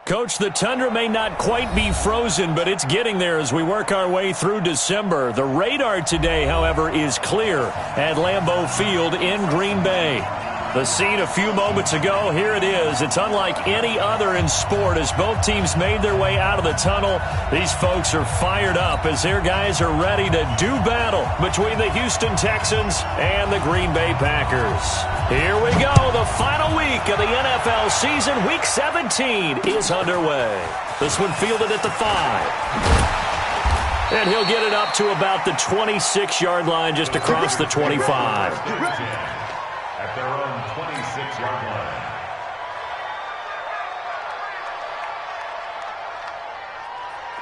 Coach, the tundra may not quite be frozen, but it's getting there as we work our way through December. The radar today, however, is clear at Lambeau Field in Green Bay. The scene a few moments ago, here it is. It's unlike any other in sport as both teams made their way out of the tunnel. These folks are fired up as their guys are ready to do battle between the Houston Texans and the Green Bay Packers. Here we go. The final week of the NFL season, Week 17, is underway. This one fielded at the 5. And he'll get it up to about the 26-yard line just across the 25. At their own 26-yard line.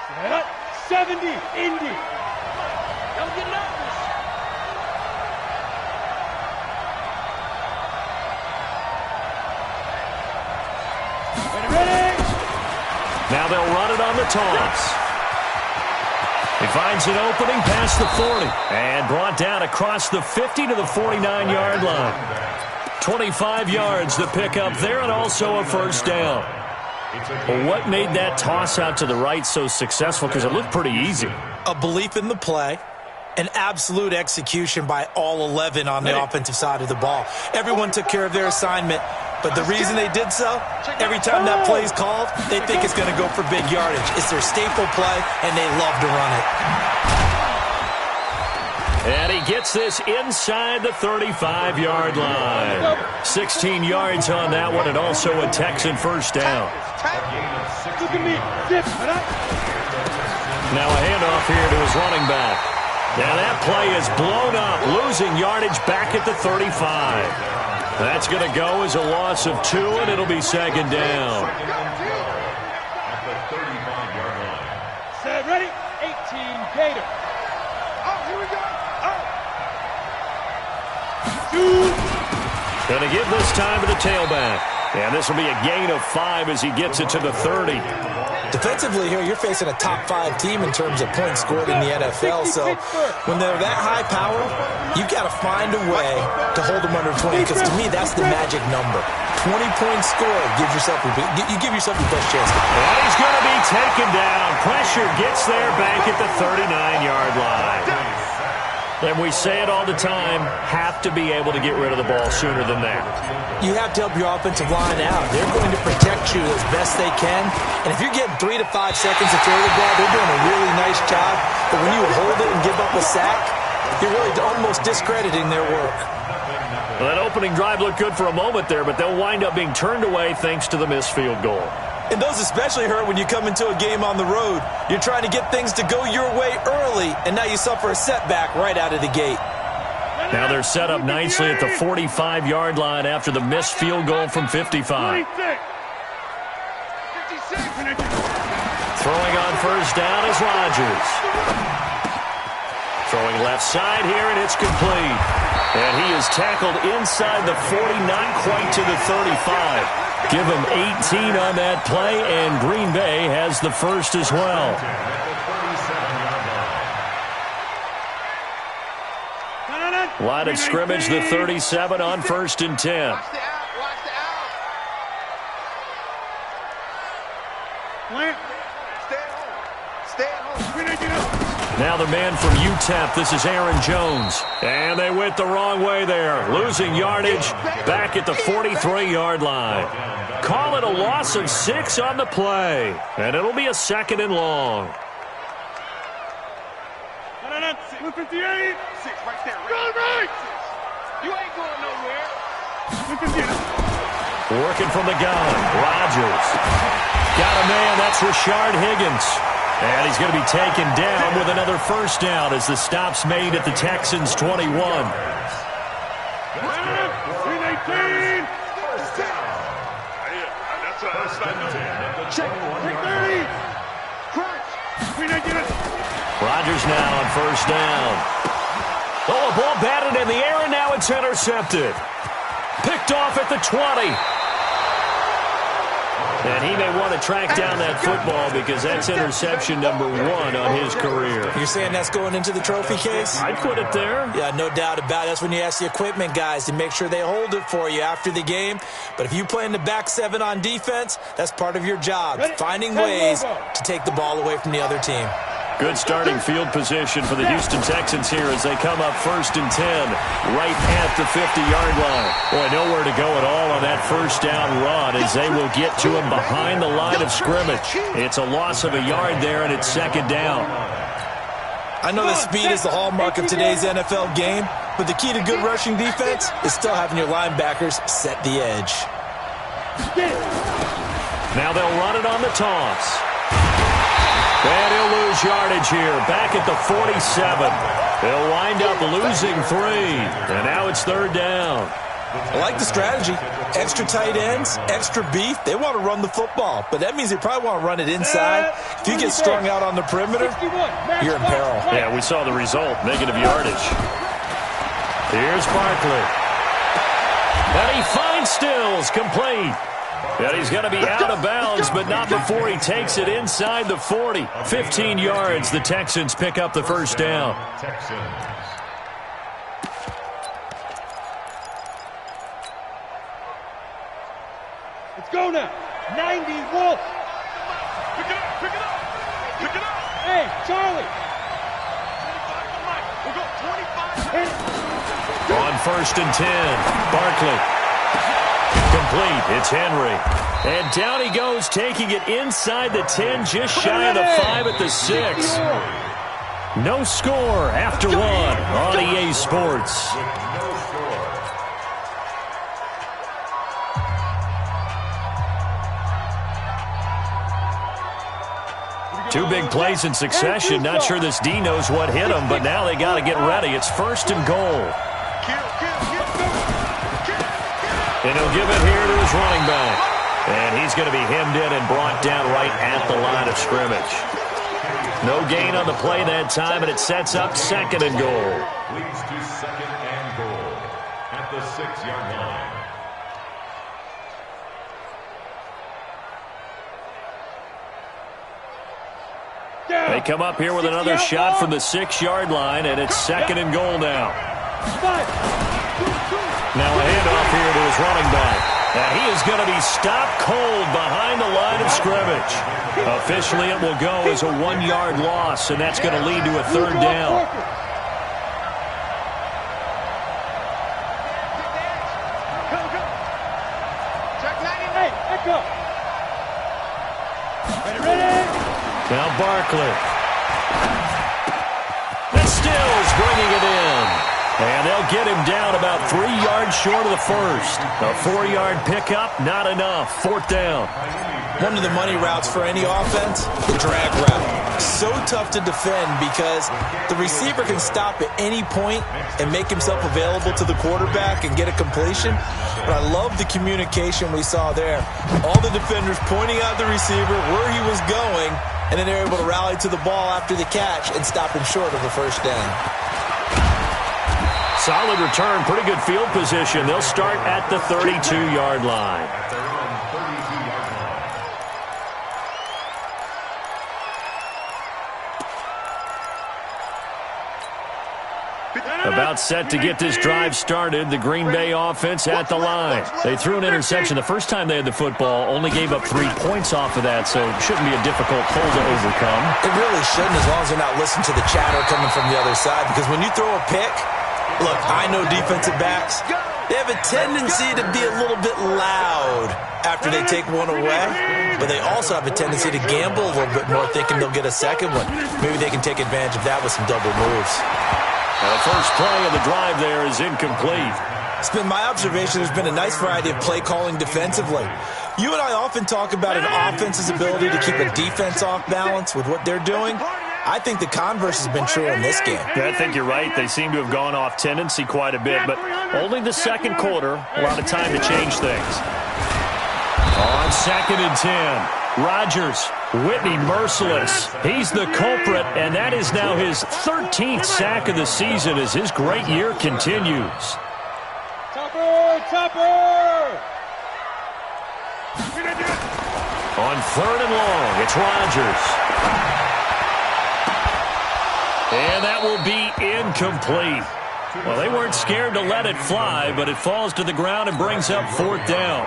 Set up, 70, Indy. Don't get nervous. Ready? Now they'll run it on the toss. He finds an opening past the 40 and brought down across the 50 to the 49-yard line. 25 yards the pick up there and also a first down. Well, what made that toss out to the right so successful? Because it looked pretty easy. A belief in the play, an absolute execution by all 11 on the offensive side of the ball. Everyone took care of their assignment, but the reason they did so, every time that play is called, they think it's going to go for big yardage. It's their staple play, and they love to run it. And he gets this inside the 35-yard line. 16 yards on that one, and also a Texan first down. Now a handoff here to his running back. Now that play is blown up, losing yardage back at the 35. That's going to go as a loss of 2, and it'll be second down. At the 35-yard line. Set, ready? 18, Gator. Oh, here we go. Going to give this time to the tailback. And this will be a gain of 5 as he gets it to the 30. Defensively here, you're facing a top 5 team in terms of points scored in the NFL. So when they're that high power, you got to find a way to hold them under 20. Because to me, that's the magic number. 20 points scored. You give yourself your best chance. And he's going to be taken down. Pressure gets there back at the 39-yard line. And we say it all the time, have to be able to get rid of the ball sooner than that. You have to help your offensive line out. They're going to protect you as best they can. And if you're getting 3 to 5 seconds to throw the ball, they're doing a really nice job. But when you hold it and give up a sack, you're really almost discrediting their work. Well, that opening drive looked good for a moment there, but they'll wind up being turned away thanks to the missed field goal. And those especially hurt when you come into a game on the road. You're trying to get things to go your way early, and now you suffer a setback right out of the gate. Now they're set up nicely at the 45-yard line after the missed field goal from 55. Throwing on first down is Rodgers. Throwing left side here, and it's complete. And he is tackled inside the 40, not quite to the 35. Give him 18 on that play, and Green Bay has the first as well. Line of scrimmage, the 37 on 1st and 10. Now the man from UTEP, this is Aaron Jones. And they went the wrong way there, losing yardage back at the 43-yard line. Call it a loss of 6 on the play, and it'll be a 2nd and long. 58. 6 right there. Right. You ain't going nowhere. Working from the gun, Rodgers. Got a man, that's Rashard Higgins. And he's going to be taken down with another first down as the stop's made at the Texans' 21. 319. Check. 30. Crunch. Rodgers now on first down. Oh, a ball batted in the air, and now it's intercepted. Picked off at the 20. And he may want to track down that football because that's interception number 1 on his career. You're saying that's going into the trophy case? I'd put it there. Yeah, no doubt about it. That's when you ask the equipment guys to make sure they hold it for you after the game. But if you play in the back 7 on defense, that's part of your job, finding ways to take the ball away from the other team. Good starting field position for the Houston Texans here as they come up 1st and 10, right at the 50-yard line. Boy, nowhere to go at all on that first down run as they will get to him behind the line of scrimmage. It's a loss of a yard there, and it's 2nd down. I know that speed is the hallmark of today's NFL game, but the key to good rushing defense is still having your linebackers set the edge. Now they'll run it on the toss. And he'll lose yardage here, back at the 47. They'll wind up losing 3, and now it's 3rd down. I like the strategy. Extra tight ends, extra beef. They want to run the football, but that means they probably want to run it inside. If you get strung out on the perimeter, you're in peril. Yeah, we saw the result, negative yardage. Here's Barkley. And he finds Stills, complete. And he's going to be out of bounds, but not before he takes it inside the 40. 15 yards, the Texans pick up the first down. Let's go now. 90, Wolf. Pick it up, pick it up, pick it up. Hey, Charlie. We'll go 25. On 1st and 10, Barkley. Complete. It's Henry. And down he goes, taking it inside the 10, just shy of the 5 at the 6. No score after 1 on EA Sports. Two big plays in succession. Not sure this D knows what hit him, but now they got to get ready. It's 1st and goal. And he'll give it here to his running back. And he's going to be hemmed in and brought down right at the line of scrimmage. No gain on the play that time, and it sets up 2nd and goal. Leads to 2nd and goal at the 6-yard line. They come up here with another shot from the 6-yard line, and it's 2nd and goal now. Now a handoff here to his running back. And he is going to be stopped cold behind the line of scrimmage. Officially, it will go as a 1-yard loss, and that's going to lead to a 3rd down. Now Barkley. And Stills bringing it in. And they'll get him down about 3 yards short of the first. A 4-yard pickup, not enough. 4th down. One of the money routes for any offense, the drag route. So tough to defend because the receiver can stop at any point and make himself available to the quarterback and get a completion. But I love the communication we saw there. All the defenders pointing out the receiver, where he was going, and then they're able to rally to the ball after the catch and stop him short of a 1st down. Solid return, pretty good field position. They'll start at the 32-yard line. At their own 32-yard line. About set to get this drive started. The Green Bay offense at the line. They threw an interception the first time they had the football, only gave up 3 points off of that, so it shouldn't be a difficult hole to overcome. It really shouldn't, as long as they're not listening to the chatter coming from the other side, because when you throw a pick, look, I know defensive backs, they have a tendency to be a little bit loud after they take one away, but they also have a tendency to gamble a little bit more, thinking they'll get a second one. Maybe they can take advantage of that with some double moves. The first play of the drive there is incomplete. It's been my observation there's been a nice variety of play calling defensively. You and I often talk about an offense's ability to keep a defense off balance with what they're doing. I think the converse has been true in this game. Yeah, I think you're right. They seem to have gone off tendency quite a bit, but only the 2nd quarter, a lot of time to change things. On 2nd and 10. Rodgers, Whitney merciless. He's the culprit, and that is now his 13th sack of the season as his great year continues. Topper! On 3rd and long, it's Rodgers. And that will be incomplete. Well, they weren't scared to let it fly, but it falls to the ground and brings up 4th down.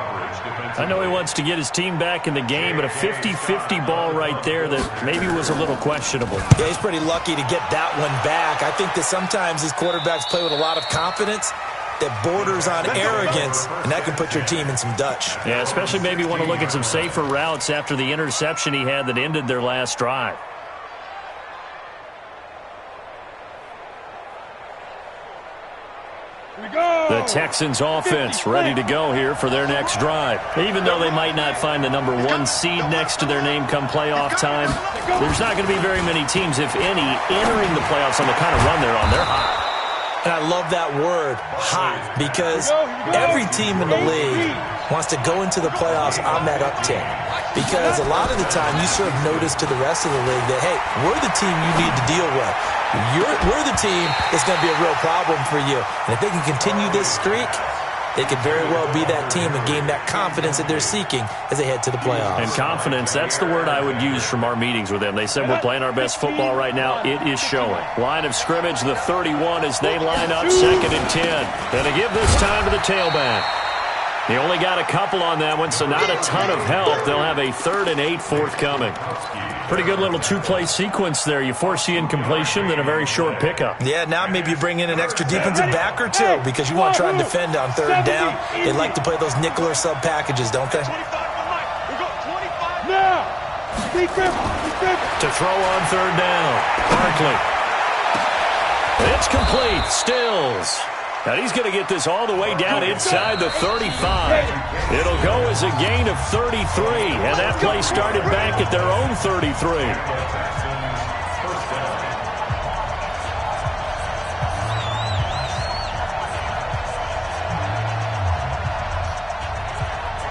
I know he wants to get his team back in the game, but a 50-50 ball right there that maybe was a little questionable. Yeah, he's pretty lucky to get that one back. I think that sometimes these quarterbacks play with a lot of confidence that borders on arrogance, and that can put your team in some Dutch. Yeah, especially maybe want to look at some safer routes after the interception he had that ended their last drive. The Texans offense ready to go here for their next drive. Even though they might not find the number 1 seed next to their name come playoff time, there's not going to be very many teams, if any, entering the playoffs on the kind of run they're on. They're hot. And I love that word, hot, because every team in the league wants to go into the playoffs on that uptick. Because a lot of the time you serve notice to the rest of the league that, hey, we're the team you need to deal with. We're the team that's going to be a real problem for you. And if they can continue this streak, they could very well be that team and gain that confidence that they're seeking as they head to the playoffs. And confidence, that's the word I would use from our meetings with them. They said we're playing our best football right now. It is showing. Line of scrimmage, the 31 as they line up 2nd and 10. And to give this time to the tailback. He only got a couple on that one, so not a ton of help. They'll have a 3rd and 8 forthcoming. Pretty good little 2-play sequence there. You force the incompletion, then a very short pickup. Yeah, now maybe you bring in an extra defensive back or two because you want to try and defend on 3rd down. They like to play those nickel or sub packages, don't they? Now, to throw on 3rd down. Barkley. It's complete. Stills. And he's going to get this all the way down inside the 35. It'll go as a gain of 33, and that play started back at their own 33.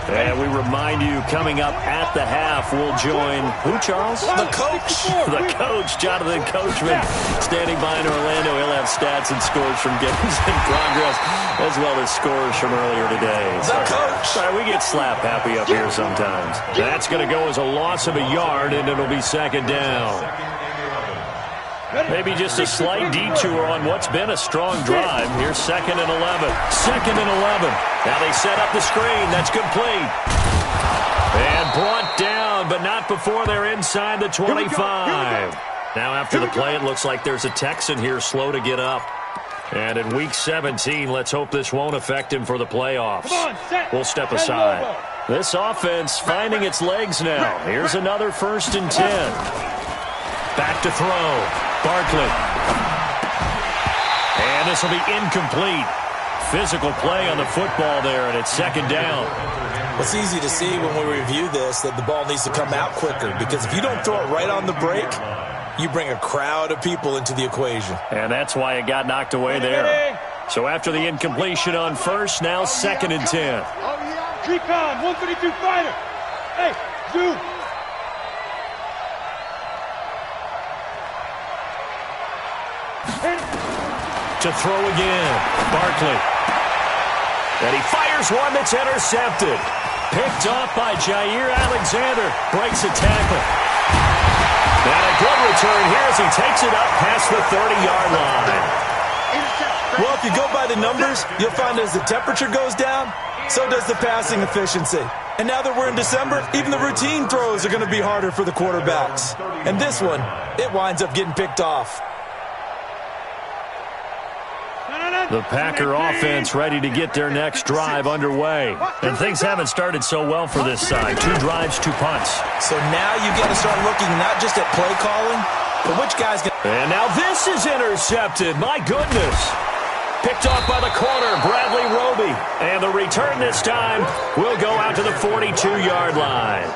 And we remind you, coming up at the half, we'll join who, Charles? The coach. The coach, Jonathan Coachman, standing by in Orlando. He'll have stats and scores from games in progress, as well as scores from earlier today. The coach. Sorry, we get slap happy up here sometimes. That's going to go as a loss of a yard, and it'll be 2nd down. Maybe just a slight detour on what's been a strong drive. Here's 2nd and 11. 2nd and 11. Now they set up the screen. That's complete. And brought down, but not before they're inside the 25. Now after the play, it looks like there's a Texan here slow to get up. And in Week 17, let's hope this won't affect him for the playoffs. We'll step aside. This offense finding its legs now. Here's another 1st and 10. Back to throw. Barkley. And this will be incomplete. Physical play on the football there, and it's 2nd down. It's easy to see when we review this that the ball needs to come out quicker, because if you don't throw it right on the break, you bring a crowd of people into the equation. And that's why it got knocked away there. So after the incompletion on 1st, now 2nd and 10. Recon, 152 fighter. Hey, dude. To throw again. Barkley. And he fires one that's intercepted. Picked off by Jair Alexander. Breaks a tackle. And a good return here as he takes it up past the 30-yard line. Well, if you go by the numbers, you'll find as the temperature goes down, so does the passing efficiency. And now that we're in December, even the routine throws are going to be harder for the quarterbacks. And this one, it winds up getting picked off. The Packer offense ready to get their next drive underway. And things haven't started so well for this side. 2 drives, 2 punts. So now you got to start looking not just at play calling, but which guy's going to... And now this is intercepted. My goodness. Picked off by the corner, Bradley Roby. And the return this time will go out to the 42-yard line.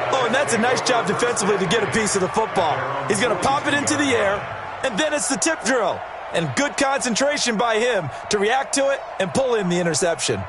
Oh, and that's a nice job defensively to get a piece of the football. He's going to pop it into the air, and then it's the tip drill. And good concentration by him to react to it and pull in the interception.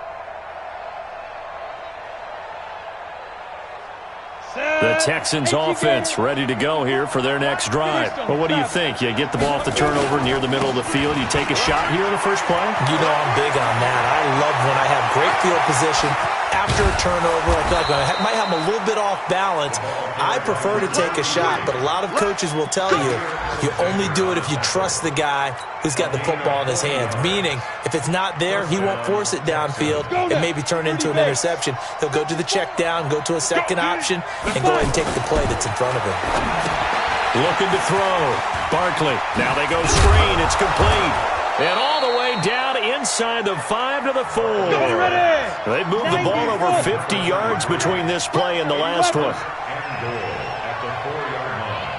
The Texans offense ready to go here for their next drive. But what do you think? You get the ball off the turnover near the middle of the field. You take a shot here in the first play? You know I'm big on that. I love when I have great field position after a turnover, I feel like I might have them a little bit off balance. I prefer to take a shot, but a lot of coaches will tell you, you only do it if you trust the guy who's got the football in his hands. Meaning, if it's not there, he won't force it downfield and maybe turn into an interception. He'll go to the check down, go to a second option, and go ahead and take the play that's in front of him. Looking to throw. Barkley. Now they go screen. It's complete. And all the way down inside the 5 to the 4. They moved the ball over 50 yards between this play and the last one. And goal at the 4-yard line.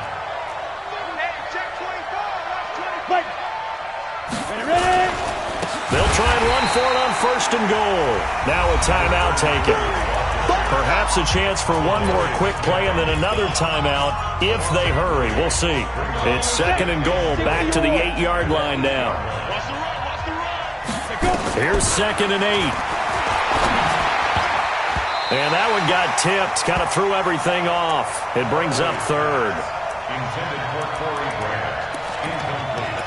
They'll try and run for it on 1st and goal. Now a timeout taken. Perhaps a chance for one more quick play and then another timeout if they hurry. We'll see. It's 2nd and goal, back to the 8-yard line now. Here's 2nd and 8. And that one got tipped, kind of threw everything off. It brings up 3rd. Intended for Corey Grant. Incomplete.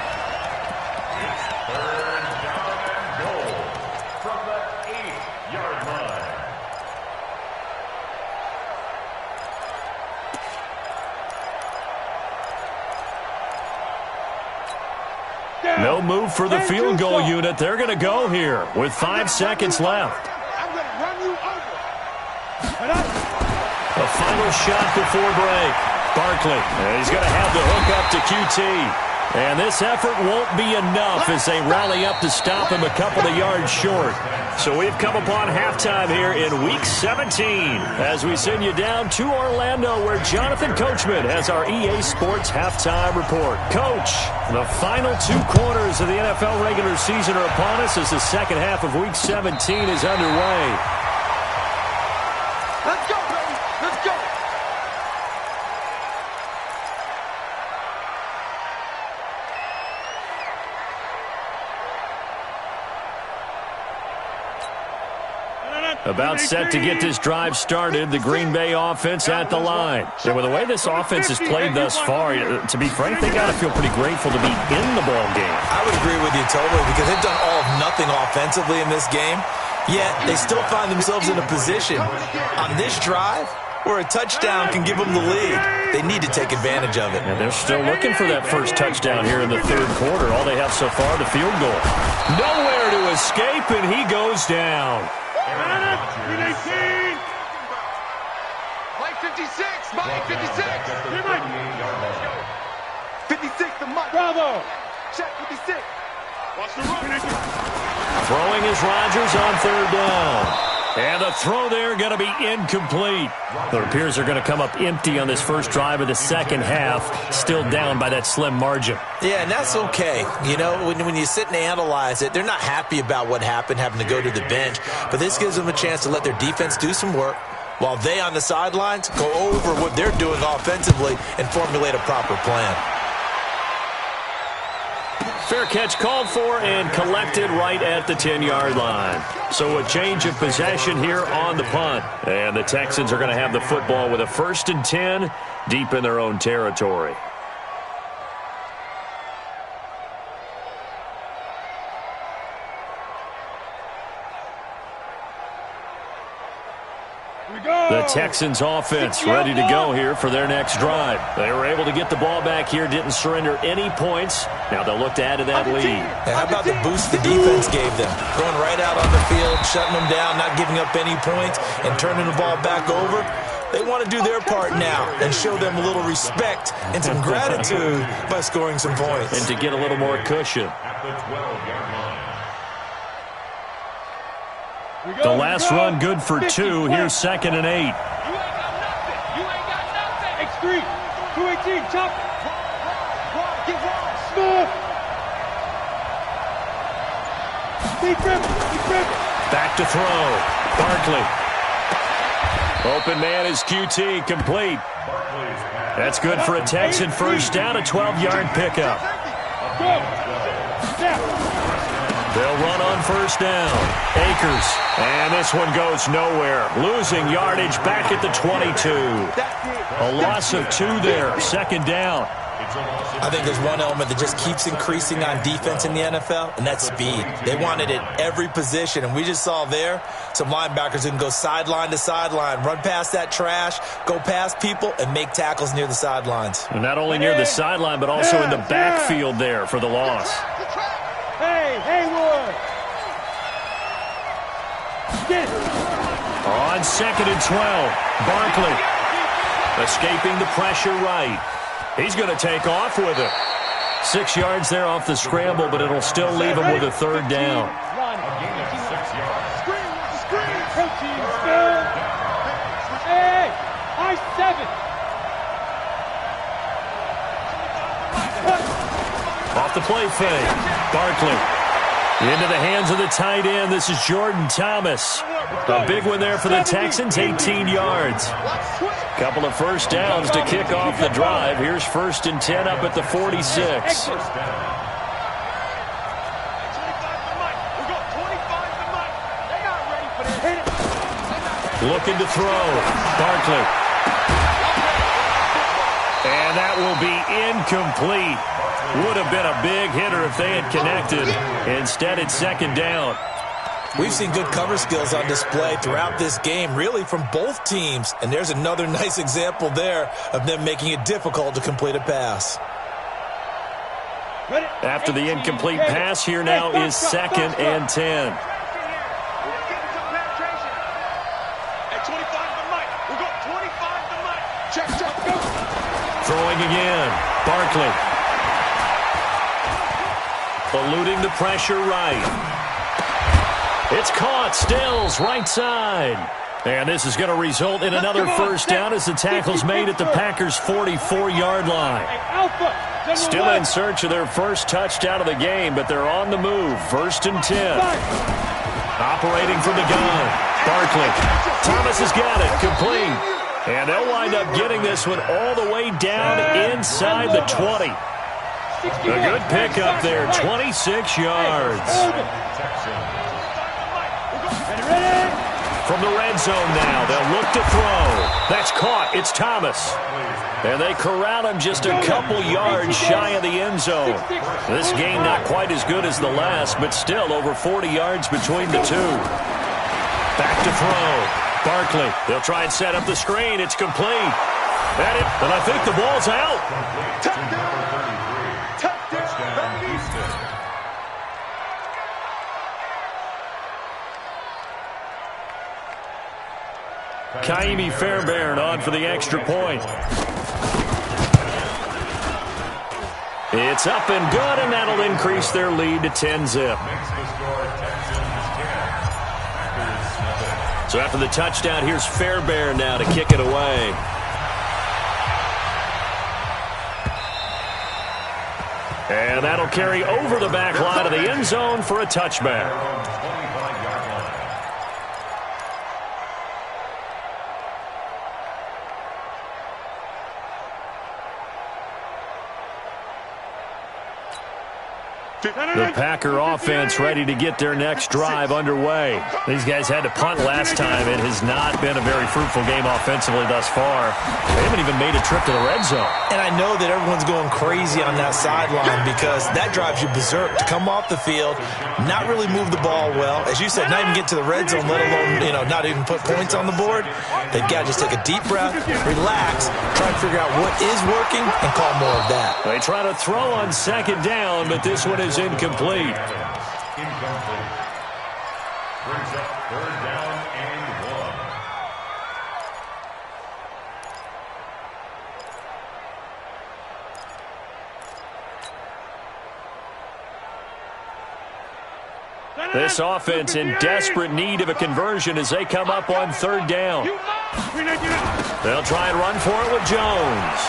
It's 3rd down and goal from the 8-yard line. No move for the field goal unit. They're going to go here with 5 seconds left. I'm going to run you over. A final shot before break. Barkley, he's going to have the hook up to QT. And this effort won't be enough as they rally up to stop him a couple of yards short. So we've come upon halftime here in Week 17 as we send you down to Orlando where Jonathan Coachman has our EA Sports halftime report. Coach, the final 2 quarters of the NFL regular season are upon us as the second half of Week 17 is underway. Let's go, baby. Let's go. About set to get this drive started, the Green Bay offense at the line. And with the way this offense has played thus far, to be frank, they got to feel pretty grateful to be in the ball game. I would agree with you totally because they've done all of nothing offensively in this game, yet they still find themselves in a position on this drive where a touchdown can give them the lead. They need to take advantage of it. And they're still looking for that first touchdown here in the 3rd quarter. All they have so far, the field goal. Nowhere to escape, and he goes down. Mike 56, Mike 56. 56 to Mike. Bravo. Check 56. Watch the run. Throwing is Rodgers on 3rd down. And the throw there going to be incomplete. It appears they're going to come up empty on this first drive of the second half, still down by that slim margin. Yeah, and that's okay. You know, when you sit and analyze it, they're not happy about what happened, having to go to the bench. But this gives them a chance to let their defense do some work while they on the sidelines go over what they're doing offensively and formulate a proper plan. Fair catch called for and collected right at the 10-yard line. So a change of possession here on the punt. And the Texans are going to have the football with a 1st and 10 deep in their own territory. The Texans offense ready to go here for their next drive. They were able to get the ball back here, didn't surrender any points. Now they'll look to add to that lead. How about the boost the defense gave them? Going right out on the field, shutting them down, not giving up any points, and turning the ball back over. They want to do their part now and show them a little respect and some gratitude by scoring some points. And to get a little more cushion. At the 12-yard line. The last run good for 2. Here's 2nd and 8. You ain't got nothing. You ain't got nothing. X3, 218, chop. Get wrong. Smooth. Deep rip. Back to throw. Barkley. Open man is QT, complete. That's good for a Texan first down, a 12-yard pickup. They'll run on first down. Akers. And this one goes nowhere. Losing yardage back at the 22. A loss of 2 there. 2nd down. I think there's one element that just keeps increasing on defense in the NFL, and that's speed. They want it at every position, and we just saw there some linebackers who can go sideline to sideline, run past that trash, go past people, and make tackles near the sidelines. And not only near the sideline, but also in the backfield there for the loss. Hey, Haywood! Get it! On 2nd and 12, Barkley escaping the pressure right. He's going to take off with it. 6 yards there off the scramble, but it'll still leave him with a third down. Hey, I-7. Off the play fake. Barkley into the hands of the tight end. This is Jordan Thomas. A big one there for the Texans, 18 yards. Couple of first downs to kick off the drive. Here's 1st and 10 up at the 46. Looking to throw. Barkley. And that will be incomplete. Would have been a big hitter if they had connected. Instead, it's 2nd down. We've seen good cover skills on display throughout this game, really from both teams. And there's another nice example there of them making it difficult to complete a pass. After the incomplete pass, here now is 2nd and 10. Throwing again. Barkley. Eluding the pressure right. It's caught. Stills right side. And this is going to result in another first down as the tackle's made at the Packers' 44-yard line. Still in search of their first touchdown of the game, but they're on the move. 1st and 10. Operating from the gun. Barkley. Thomas has got it. Complete. And they'll wind up getting this one all the way down inside the 20. A good pickup there. 26 yards. From the red zone now, they'll look to throw. That's caught. It's Thomas. And they corral him just a couple yards shy of the end zone. This game not quite as good as the last, but still over 40 yards between the two. Back to throw. Barkley. They'll try and set up the screen. It's complete. And I think the ball's out. Kaimi Fairbairn on for the extra point. It's up and good, and that'll increase their lead to 10-zip. So after the touchdown, here's Fairbairn now to kick it away. And that'll carry over the back line of the end zone for a touchback. The Packer offense ready to get their next drive underway. These guys had to punt last time. It has not been a very fruitful game offensively thus far. They haven't even made a trip to the red zone. And I know that everyone's going crazy on that sideline because that drives you berserk to come off the field, not really move the ball well. As you said, not even get to the red zone, let alone, not even put points on the board. They've got to just take a deep breath, relax, try to figure out what is working, and call more of that. They try to throw on 2nd down, but this one is incomplete. Incomplete. Brings up 3rd down and 1. This offense in desperate need of a conversion as they come up on 3rd down. They'll try and run for it with Jones.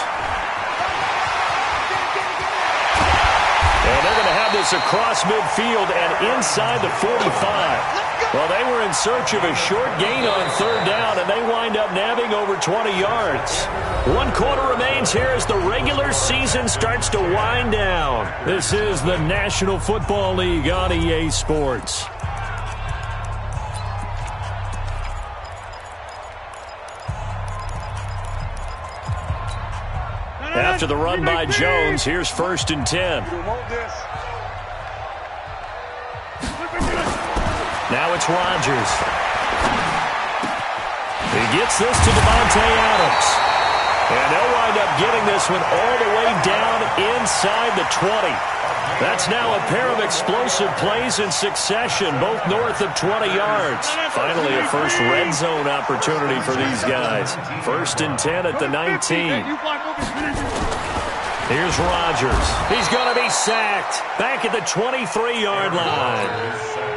And they're going to have this across midfield and inside the 45. Well, they were in search of a short gain on 3rd down, and they wind up nabbing over 20 yards. 1 quarter remains here as the regular season starts to wind down. This is the National Football League on EA Sports. After the run by Jones, here's 1st and 10. Now it's Rodgers. He gets this to Devontae Adams. And they'll wind up getting this one all the way down inside the 20. That's now a pair of explosive plays in succession, both north of 20 yards. Finally, a first red zone opportunity for these guys. 1st and 10 at the 19. Here's Rodgers. He's going to be sacked back at the 23-yard line.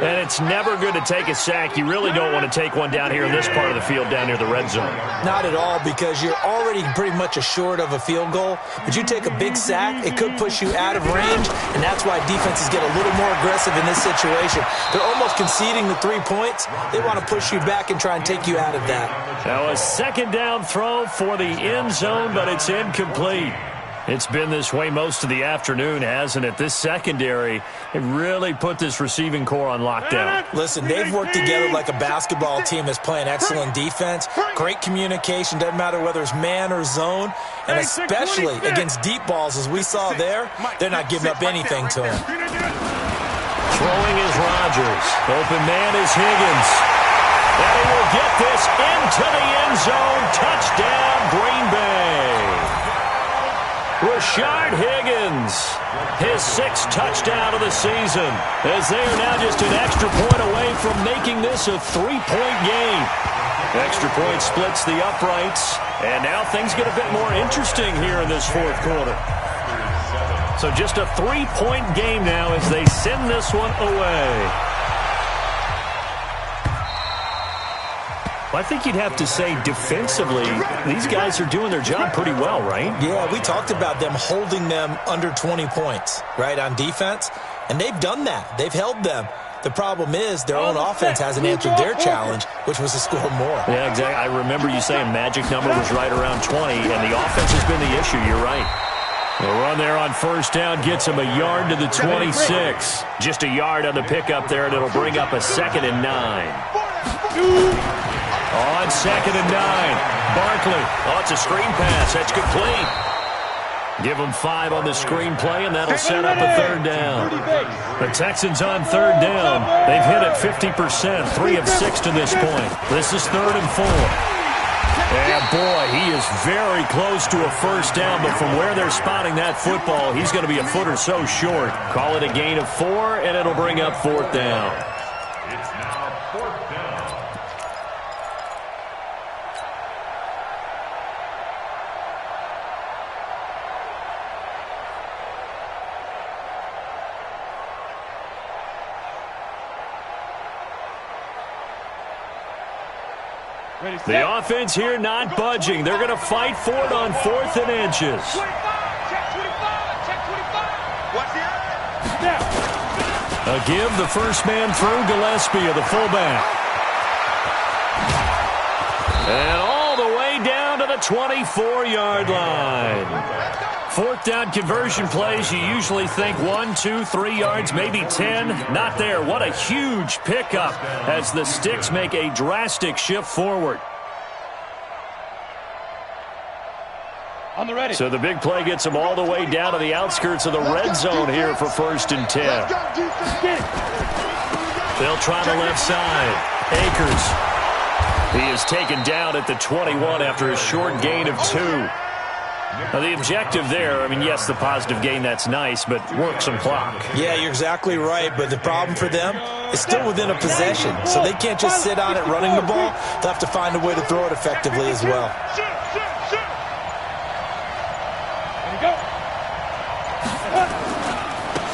And it's never good to take a sack. You really don't want to take one down here in this part of the field down near the red zone. Not at all, because you're already pretty much assured of a field goal. But you take a big sack, it could push you out of range, and that's why defenses get a little more aggressive in this situation. They're almost conceding the 3 points. They want to push you back and try and take you out of that. Now a 2nd down throw for the end zone, but it's incomplete. It's been this way most of the afternoon, hasn't it? This secondary, it really put this receiving core on lockdown. Listen, they've worked together like a basketball team that's playing excellent defense. Great communication, doesn't matter whether it's man or zone. And especially against deep balls, as we saw there, they're not giving up anything to him. Throwing is Rodgers. Open man is Higgins. And he will get this into the end zone. Touchdown, Green Bay. Rashard Higgins, his 6th touchdown of the season, as they are now just an extra point away from making this a 3-point game. Extra point splits the uprights, and now things get a bit more interesting here in this 4th quarter. So just a 3-point game now as they send this one away. I think you'd have to say defensively, these guys are doing their job pretty well, right? Yeah, we talked about them holding them under 20 points, right, on defense. And they've done that. They've held them. The problem is their own offense hasn't answered their challenge, which was to score more. Yeah, exactly. I remember you saying magic number was right around 20, and the offense has been the issue. You're right. The run there on 1st down gets him a yard to the 26. Just a yard on the pickup there, and it'll bring up a 2nd and 9. On 2nd and 9, Barkley. Oh, it's a screen pass. That's complete. Give them 5 on the screen play, and that'll set up a 3rd down. The Texans on 3rd down. They've hit it 50%, 3 of 6 to this point. This is 3rd and 4. And, boy, he is very close to a 1st down, but from where they're spotting that football, he's going to be a foot or so short. Call it a gain of 4, and it'll bring up 4th down. It's now 4th down. The offense here not budging. They're going to fight for it on 4th and inches. A give the first man through Gillespie of the fullback. And all the way down to the 24-yard line. 4th down conversion plays, you usually think 1, 2, 3 yards, maybe 10. Not there. What a huge pickup as the Sticks make a drastic shift forward. On the ready. So the big play gets them all the way down to the outskirts of the red zone here for 1st and 10. They'll try the left side. Akers. He is taken down at the 21 after a short gain of 2. Now, the objective there, I mean, yes, the positive gain, that's nice, but work some clock. Yeah, you're exactly right, but the problem for them is still within a possession, so they can't just sit on it running the ball. They'll have to find a way to throw it effectively as well.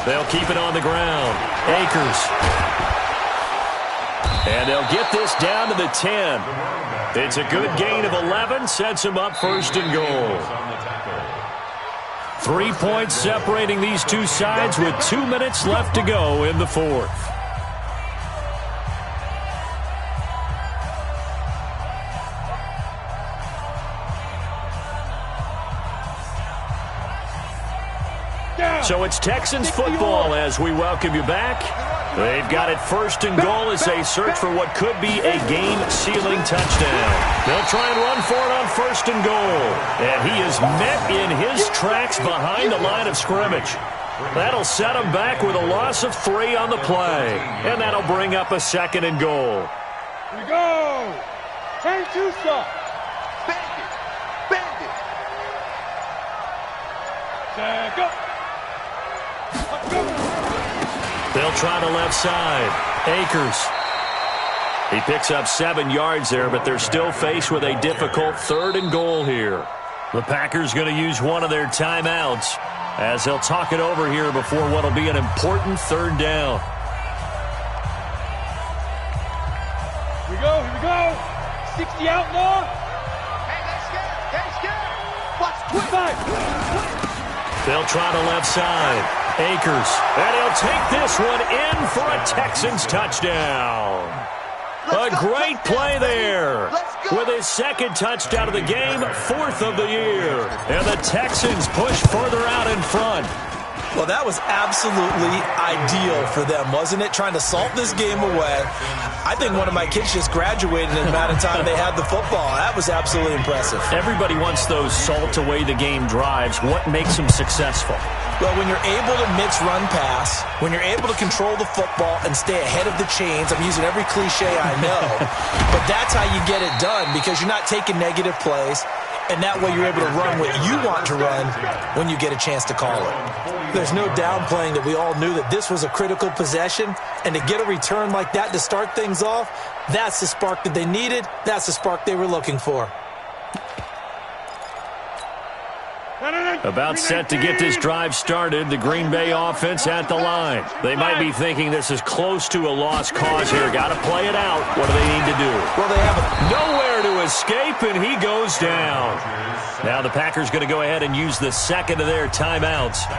They'll keep it on the ground. Akers. And they'll get this down to the 10. It's a good gain of 11, sets them up 1st and goal. 3 points separating these two sides with 2 minutes left to go in the 4th. So it's Texans football as we welcome you back. They've got it first and goal as they search for what could be a game-sealing touchdown. They'll try and run for it on first and goal. And he is met in his tracks behind the line of scrimmage. That'll set him back with a loss of 3 on the play. And that'll bring up a second and goal. Here we go. Turn to soft. Bandit. Bandit. Go. Let's go. They'll try the left side. Akers. He picks up 7 yards there, but they're still faced with a difficult third and goal here. The Packers going to use one of their timeouts as they'll talk it over here before what will be an important third down. Here we go. Here we go. 60 outlaw. Hey, they scared. They scared. Watch quick. They'll try the left side. Akers. And he'll take this one in for a Texans touchdown. A great play there. With his second touchdown of the game, 4th of the year. And the Texans push further out in front. Well, that was absolutely ideal for them, wasn't it? Trying to salt this game away. I think one of my kids just graduated in the amount of time they had the football. That was absolutely impressive. Everybody wants those salt-away-the-game drives. What makes them successful? Well, when you're able to mix run-pass, when you're able to control the football and stay ahead of the chains, I'm using every cliche I know, but that's how you get it done because you're not taking negative plays, and that way you're able to run what you want to run when you get a chance to call it. There's no downplaying that we all knew that this was a critical possession, and to get a return like that to start things off, that's the spark that they needed. That's the spark they were looking for. About set to get this drive started, the Green Bay offense at the line. They might be thinking this is close to a lost cause here. Got to play it out. What do they need to do? Well, they have nowhere to escape, and he goes down. Now the Packers going to go ahead and use the second of their timeouts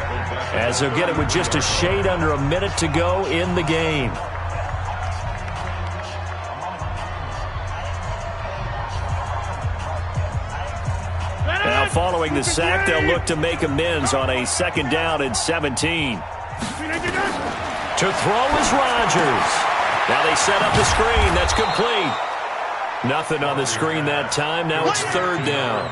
as they'll get it with just a shade under a minute to go in the game. Now following the sack, they'll look to make amends on a 2nd down and 17. To throw is Rodgers. Now they set up the screen. That's complete. Nothing on the screen that time. Now it's 3rd down.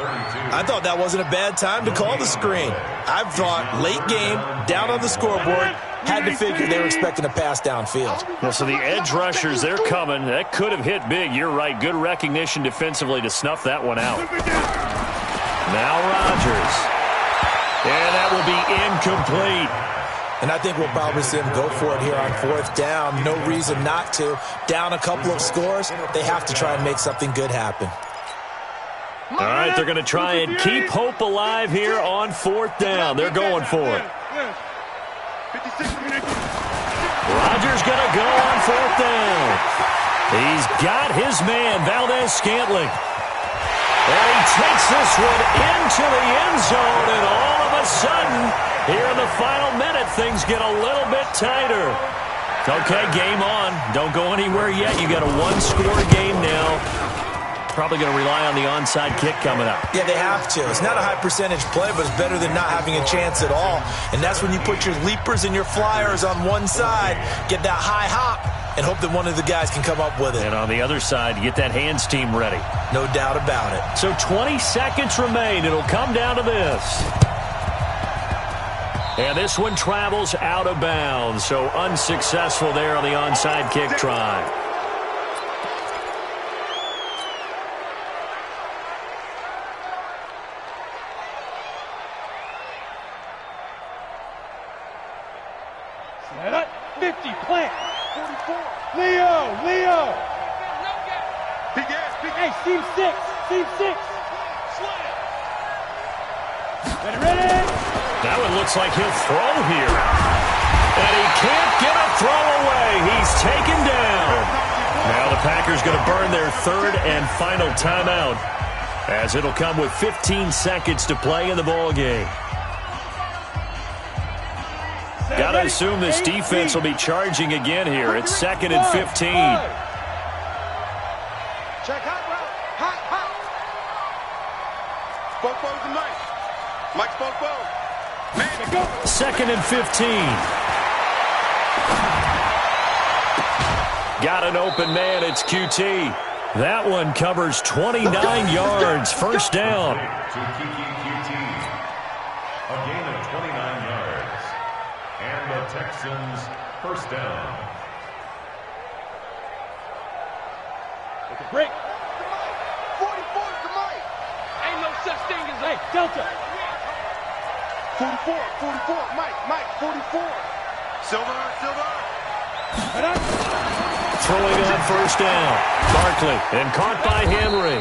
I thought that wasn't a bad time to call the screen. I thought late game, down on the scoreboard, had to figure they were expecting a pass downfield. Well, so the edge rushers, they're coming. That could have hit big. You're right. Good recognition defensively to snuff that one out. Now Rodgers. And that will be incomplete. And I think we'll probably see him go for it here on 4th down. No reason not to. Down a couple of scores, they have to try and make something good happen. All right, they're going to try and keep hope alive here on 4th down. They're going for it. Rodgers going to go on 4th down. He's got his man, Valdez-Scantling. And he takes this one into the end zone, and all of a sudden, here in the final minute, things get a little bit tighter. Okay, game on. Don't go anywhere yet. You got a 1-score game now. Probably going to rely on the onside kick coming up. Yeah, they have to. It's not a high percentage play, but it's better than not having a chance at all. And that's when you put your leapers and your flyers on one side, get that high hop, and hope that one of the guys can come up with it. And on the other side, you get that hands team ready. No doubt about it. So 20 seconds remain. It'll come down to this. And this one travels out of bounds. So unsuccessful there on the onside kick try. Set up. 50. Plant. 44. Leo. Hey, seam 6. Seam 6. Ready. That one looks like he'll throw here. And he can't get a throw away. He's taken down. Now the Packers going to burn their 3rd and final timeout as it'll come with 15 seconds to play in the ball game. Got to assume this defense will be charging again here. It's 2nd and 15. Check hot route. Hot. Spoke to Mike. Mike spoke both. Man, go. 2nd and 15. Got an open man. It's QT. That one covers 29 yards. First down. To QT. A gain of 29 yards. And the Texans first down. Take a break. 44 to Mike. Ain't no such thing as hey, Delta. 44, Mike, 44. Silver. Throwing on first down. Barkley, and caught by Henry.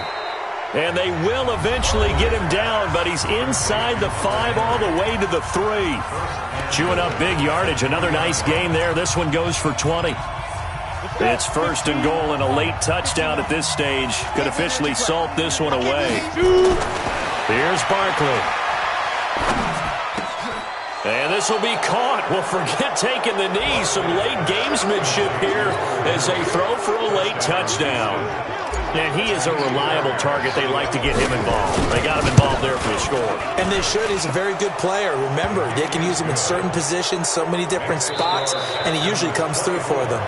And they will eventually get him down, but he's inside the 5 all the way to the 3. Chewing up big yardage. Another nice gain there. This one goes for 20. It's first and goal and a late touchdown at this stage. Could officially salt this one away. Here's Barkley. And this will be caught. Well, forget taking the knee. Some late gamesmanship here as they throw for a late touchdown. And he is a reliable target. They like to get him involved. They got him involved there for the score. And they should. He's a very good player. Remember, they can use him in certain positions, so many different spots, and he usually comes through for them.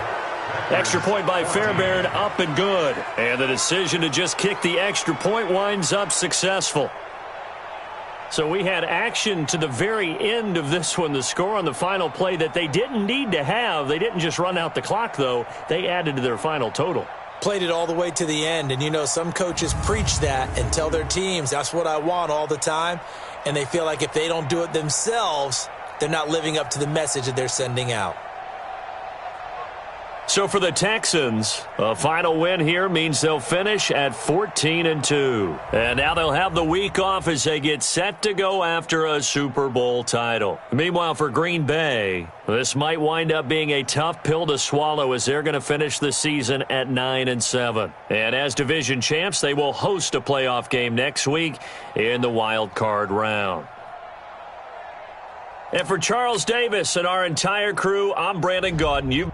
Extra point by Fairbairn, up and good. And the decision to just kick the extra point winds up successful. So we had action to the very end of this one. The score on the final play that they didn't need to have. They didn't just run out the clock, though. They added to their final total. Played it all the way to the end. And, you know, some coaches preach that and tell their teams, that's what I want all the time. And they feel like if they don't do it themselves, they're not living up to the message that they're sending out. So for the Texans, a final win here means they'll finish at 14-2. And now they'll have the week off as they get set to go after a Super Bowl title. Meanwhile, for Green Bay, this might wind up being a tough pill to swallow as they're going to finish the season at 9-7. And as division champs, they will host a playoff game next week in the wild card round. And for Charles Davis and our entire crew, I'm Brandon Gaudin.